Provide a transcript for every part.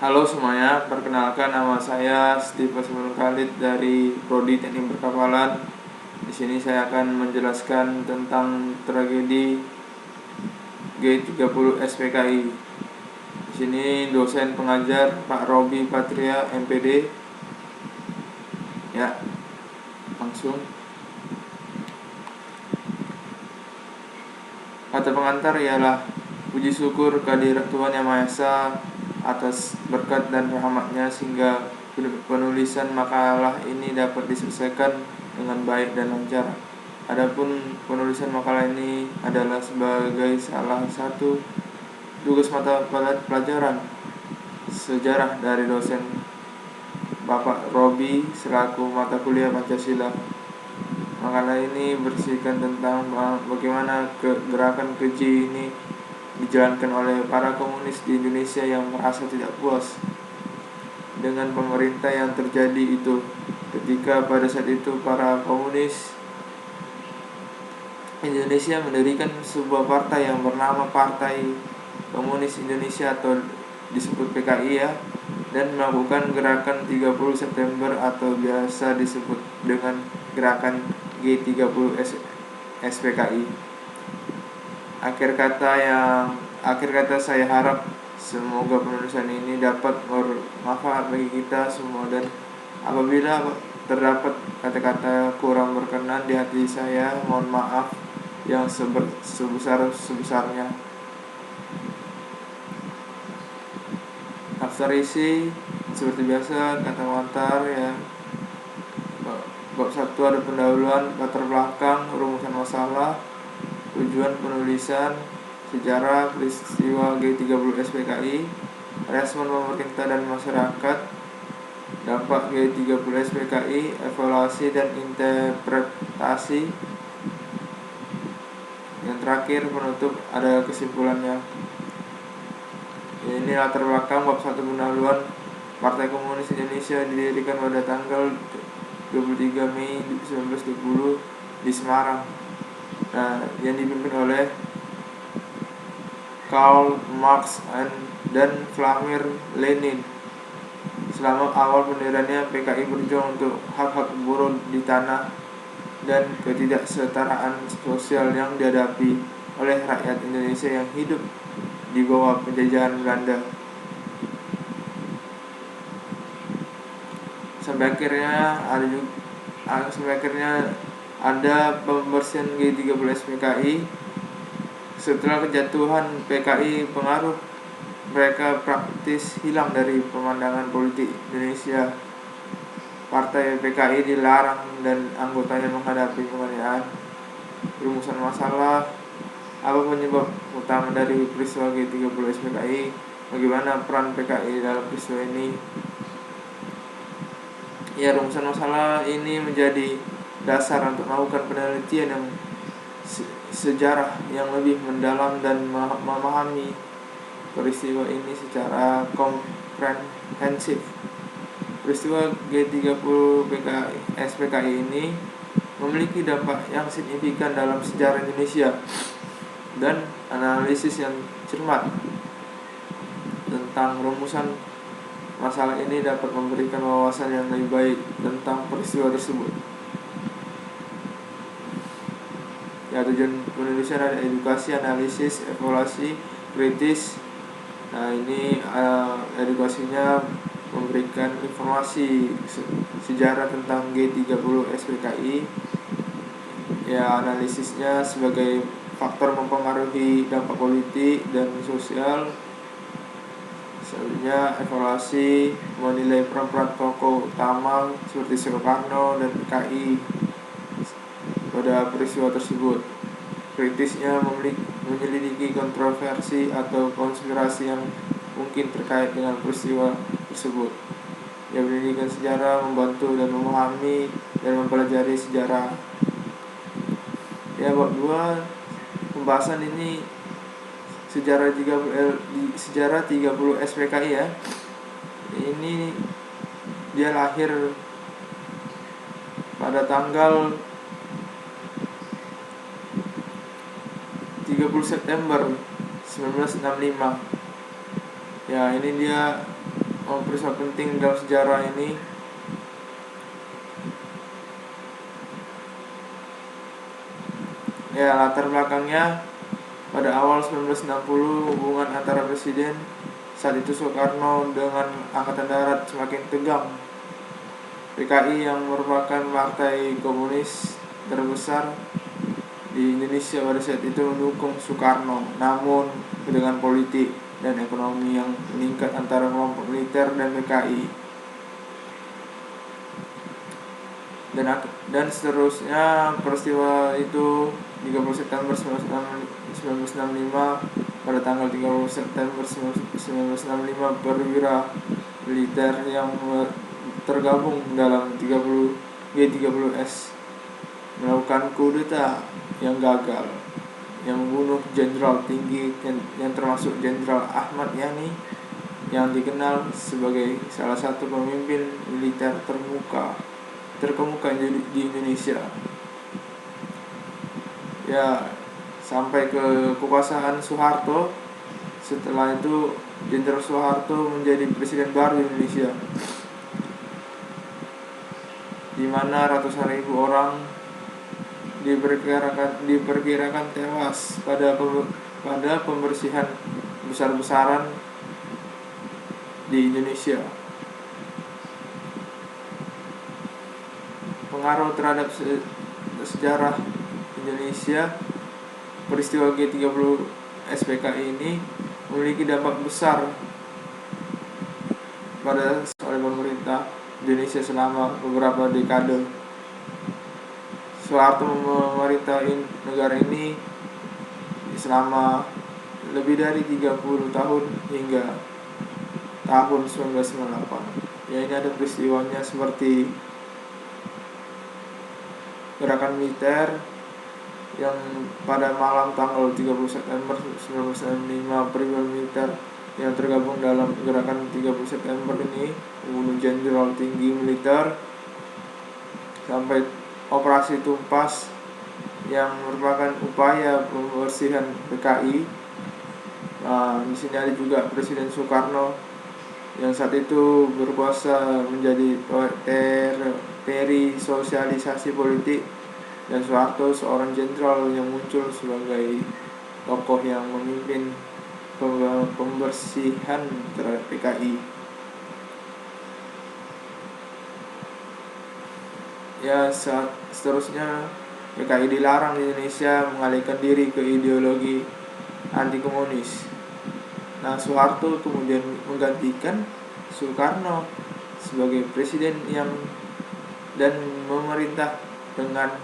Halo semuanya, perkenalkan nama saya Steve Khalid dari Prodi Teknik Perkapalan. Di sini saya akan menjelaskan tentang tragedi G30 SPKI. Di sini dosen pengajar Pak Robi Patria MPD. Ya, langsung. Kata pengantar ialah puji syukur kehadirat Tuhan Yang Maha Esa atas berkat dan rahmatnya sehingga penulisan makalah ini dapat diselesaikan dengan baik dan lancar. Adapun penulisan makalah ini adalah sebagai salah satu tugas mata pelajaran sejarah dari dosen Bapak Robi selaku mata kuliah Pancasila. Makalah ini berisikan tentang bagaimana gerakan keji ini dijalankan oleh para komunis di Indonesia yang merasa tidak puas dengan pemerintah yang terjadi itu, ketika pada saat itu para komunis Indonesia mendirikan sebuah partai yang bernama Partai Komunis Indonesia atau disebut PKI ya, dan melakukan gerakan 30 September atau biasa disebut dengan gerakan G30 SPKI. Akhir kata saya harap semoga penulisan ini dapat bermanfaat bagi kita semua, dan apabila terdapat kata-kata kurang berkenan di hati saya, mohon maaf yang sebesar-besarnya. Daftar isi seperti biasa, kata pengantar ya. Bab 1 ada pendahuluan, latar belakang, rumusan masalah, tujuan penulisan, sejarah peristiwa G30 SPKI, respon pemerintah dan masyarakat, dampak G30 SPKI, evaluasi dan interpretasi. Yang terakhir penutup ada kesimpulannya. Ini latar belakang bab 1 pendahuluan. Partai Komunis Indonesia didirikan pada tanggal 23 Mei 1920 di Semarang. Yang dipimpin oleh Karl Marx dan Vladimir Lenin. Selama awal pendiriannya, PKI berjuang untuk hak-hak buruh di tanah dan ketidaksetaraan sosial yang dihadapi oleh rakyat Indonesia yang hidup di bawah penjajahan Belanda. Sampai akhirnya ada pembersihan G30 SPKI. Setelah kejatuhan PKI, pengaruh mereka praktis hilang dari pemandangan politik Indonesia. Partai PKI dilarang dan anggotanya menghadapi penganiayaan. Rumusan masalah: apa penyebab utama dari peristiwa G30 SPKI? Bagaimana peran PKI dalam peristiwa ini? Ya, rumusan masalah ini menjadi dasar untuk melakukan penelitian yang sejarah yang lebih mendalam dan memahami peristiwa ini secara komprehensif. Peristiwa G30 SPKI ini memiliki dampak yang signifikan dalam sejarah Indonesia, dan analisis yang cermat tentang rumusan masalah ini dapat memberikan wawasan yang lebih baik tentang peristiwa tersebut. Ya, tujuan penulisan ada edukasi, analisis, evaluasi, kritis. Ini edukasinya memberikan informasi sejarah tentang G30 SPKI. Ya, analisisnya sebagai faktor mempengaruhi dampak politik dan sosial. Selanjutnya evaluasi, menilai peran tokoh utama seperti Soekarno dan PKI pada peristiwa tersebut. Kritisnya menyelidiki kontroversi atau konspirasi yang mungkin terkait dengan peristiwa tersebut. Ya, pendidikan sejarah membantu dan memahami dan mempelajari sejarah. Ya, bab 2 pembahasan ini sejarah 30 SPKI ya. Ini dia lahir pada tanggal 30 September 1965. Ya, ini dia peristiwa penting dalam sejarah ini. Ya, latar belakangnya pada awal 1960 hubungan antara presiden saat itu Soekarno dengan Angkatan Darat semakin tegang. PKI yang merupakan partai komunis terbesar di Indonesia pada saat itu mendukung Soekarno, namun dengan politik dan ekonomi yang meningkat antara kelompok militer dan PKI dan seterusnya. Peristiwa itu 30 September 1965, pada tanggal 30 September 1965 perwira militer yang tergabung dalam G30S melakukan kudeta yang gagal, yang membunuh jenderal tinggi yang termasuk Jenderal Ahmad Yani yang dikenal sebagai salah satu pemimpin militer terkemuka di Indonesia. Ya, sampai ke kekuasaan Soeharto. Setelah itu Jenderal Soeharto menjadi presiden baru Indonesia, di mana ratusan ribu orang diperkirakan tewas pada pembersihan besar-besaran di Indonesia. Pengaruh terhadap sejarah Indonesia, peristiwa G30 SPKI ini memiliki dampak besar pada pemerintah Indonesia selama beberapa dekade. Soeharto memerintahin negara ini selama lebih dari 30 tahun hingga tahun 1998. Ya, ini ada peristiwanya seperti gerakan militer yang pada malam tanggal 30 September 1995 perwira militer yang tergabung dalam gerakan 30 September ini membunuh jenderal tinggi militer, sampai operasi Tumpas yang merupakan upaya pembersihan PKI. Di sini ada juga Presiden Soekarno yang saat itu berkuasa menjadi peri sosialisasi politik, dan Soeharto seorang jenderal yang muncul sebagai tokoh yang memimpin pembersihan terhadap PKI. Ya, seterusnya PKI dilarang di Indonesia mengalihkan diri ke ideologi anti komunis. Nah, Soeharto kemudian menggantikan Soekarno sebagai presiden dan memerintah dengan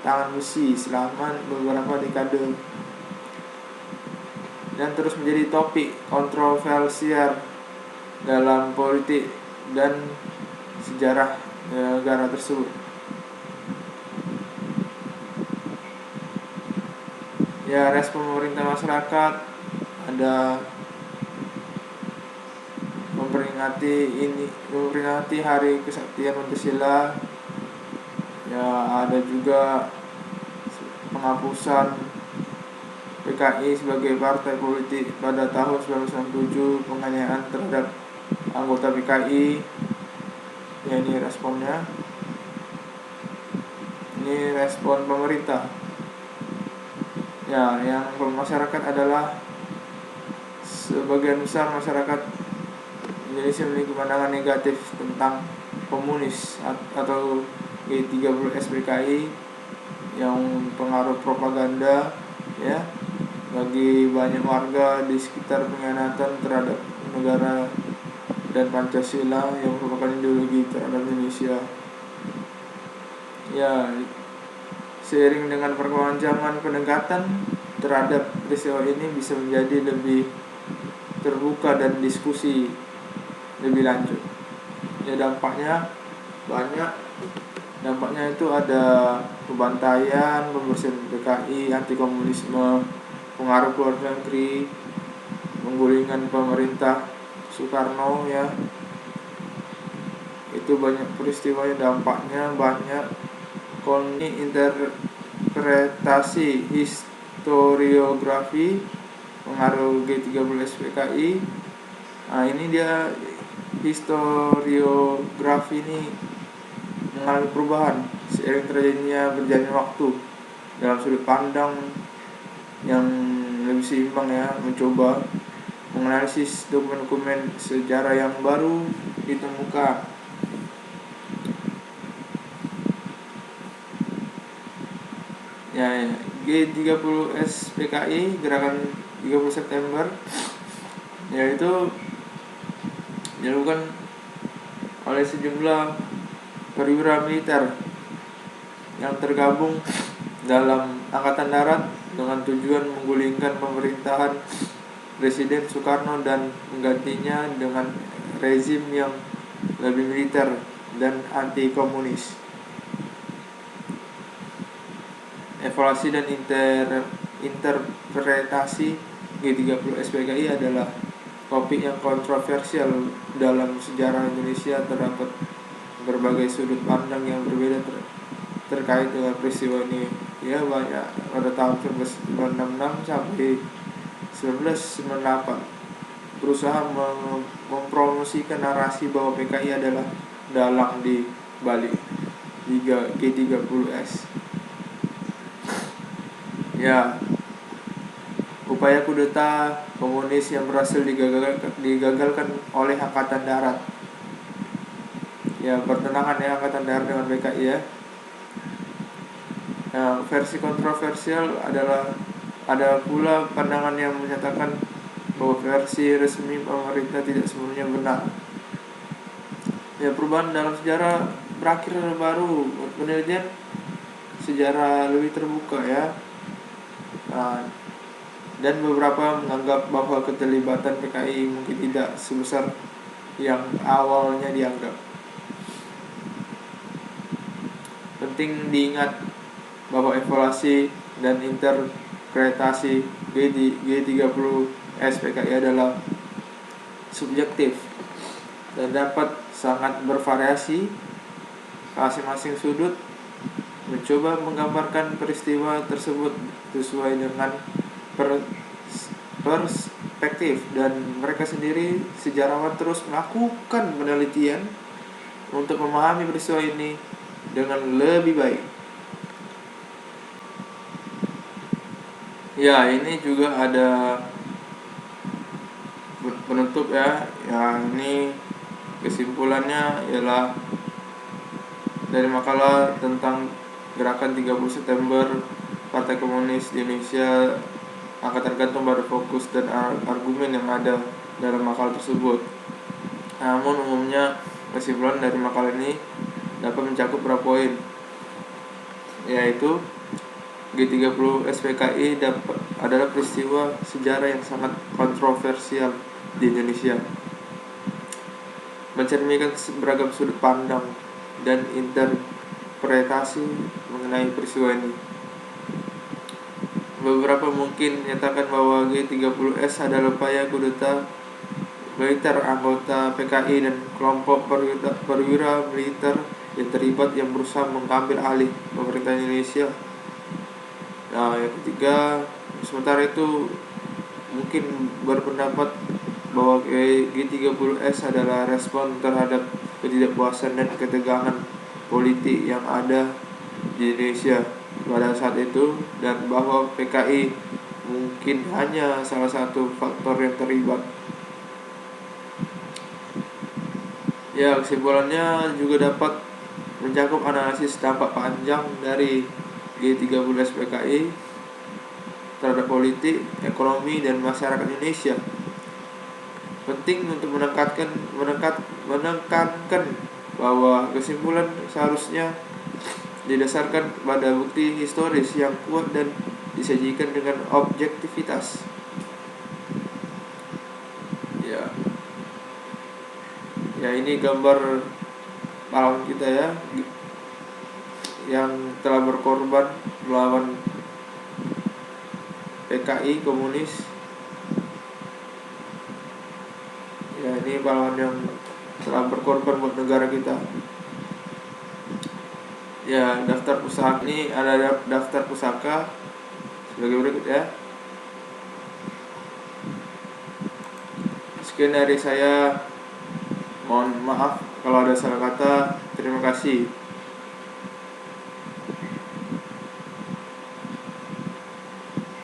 tangan besi selama beberapa dekade, dan terus menjadi topik kontroversial dalam politik dan sejarah negara tersebut. Ya, respon pemerintah masyarakat ada memperingati Hari Kesaktian Pancasila. Ya, ada juga penghapusan PKI sebagai partai politik pada tahun 1997, penganiayaan terhadap anggota PKI. Ya, ini responnya. Ini respon pemerintah. Ya, yang masyarakat adalah sebagian besar masyarakat Indonesia memiliki pandangan negatif tentang komunis atau G30 SPKI yang pengaruh propaganda, ya, bagi banyak warga di sekitar pengkhianatan terhadap negara dan Pancasila yang merupakan ideologi terhadap Indonesia. Ya, seiring dengan perkembangan zaman, pendekatan terhadap peristiwa ini bisa menjadi lebih terbuka dan diskusi lebih lanjut. Ya, dampaknya banyak. Dampaknya itu ada pembantaian, pembersihan PKI, anti komunisme, pengaruh luar negeri, penggulingan pemerintah Soekarno, ya. Itu banyak peristiwa yang dampaknya banyak. Interpretasi historiografi pengaruh G30 SPKI. Nah, ini dia historiografi ini mengalami perubahan seiring terjadinya berjalannya waktu dalam sudut pandang yang lebih seimbang ya, mencoba menganalisis dokumen-dokumen sejarah yang baru ditemukan. Ya, G30S PKI Gerakan 30 September yaitu dilakukan oleh sejumlah perwira militer yang tergabung dalam Angkatan Darat dengan tujuan menggulingkan pemerintahan Presiden Soekarno dan menggantinya dengan rezim yang lebih militer dan anti-komunis. Evaluasi dan interpretasi G30 SPKI adalah topik yang kontroversial dalam sejarah Indonesia. Terdapat berbagai sudut pandang yang berbeda terkait dengan peristiwa ini. Ya, banyak pada tahun 1966 sampai 1998 berusaha mempromosikan narasi bahwa PKI adalah dalang di balik G30S. Ya, upaya kudeta komunis yang berhasil digagalkan oleh Angkatan Darat. Ya, pertentangan ya Angkatan Darat dengan PKI ya. Nah, versi kontroversial adalah ada pula pandangan yang menyatakan bahwa versi resmi pemerintah tidak sepenuhnya benar. Ya, perubahan dalam sejarah berakhir baru penelitian sejarah lebih terbuka ya. Dan beberapa menganggap bahwa keterlibatan PKI mungkin tidak sebesar yang awalnya dianggap. Penting diingat bahwa evaluasi dan interpretasi G30S PKI adalah subjektif dan dapat sangat bervariasi. Masing-masing sudut mencoba menggambarkan peristiwa tersebut sesuai dengan perspektif dan mereka sendiri. Sejarawan terus melakukan penelitian untuk memahami peristiwa ini dengan lebih baik. Ya, ini juga ada penutup ya. Ya, ini kesimpulannya ialah dari makalah tentang Gerakan 30 September Partai Komunis di Indonesia. Akan tergantung pada fokus dan argumen yang ada dalam makalah tersebut. Namun umumnya kesimpulan dari makalah ini dapat mencakup beberapa poin, yaitu G30 SPKI adalah peristiwa sejarah yang sangat kontroversial di Indonesia, mencerminkan beragam sudut pandang dan interpretasi mengenai peristiwa ini. Beberapa mungkin menyatakan bahwa G30S adalah upaya kudeta militer anggota PKI dan kelompok perwira militer yang terlibat yang berusaha mengambil alih pemerintahan Indonesia. Nah, yang ketiga, sementara itu mungkin berpendapat bahwa G30S adalah respon terhadap ketidakpuasan dan ketegangan politik yang ada di Indonesia pada saat itu, dan bahwa PKI mungkin hanya salah satu faktor yang terlibat. Ya, kesimpulannya juga dapat mencakup analisis dampak panjang dari G30S PKI terhadap politik, ekonomi, dan masyarakat Indonesia. Penting untuk menekankan bahwa kesimpulan seharusnya didasarkan pada bukti historis yang kuat dan disajikan dengan objektivitas. Ya, ini gambar pahlawan kita ya, yang telah berkorban melawan PKI komunis. Ya, ini pahlawan yang telah berkorban buat negara kita. Ya, daftar pusaka ini ada daftar pusaka sebagai berikut ya. Sekian dari saya. Mohon maaf kalau ada salah kata. Terima kasih.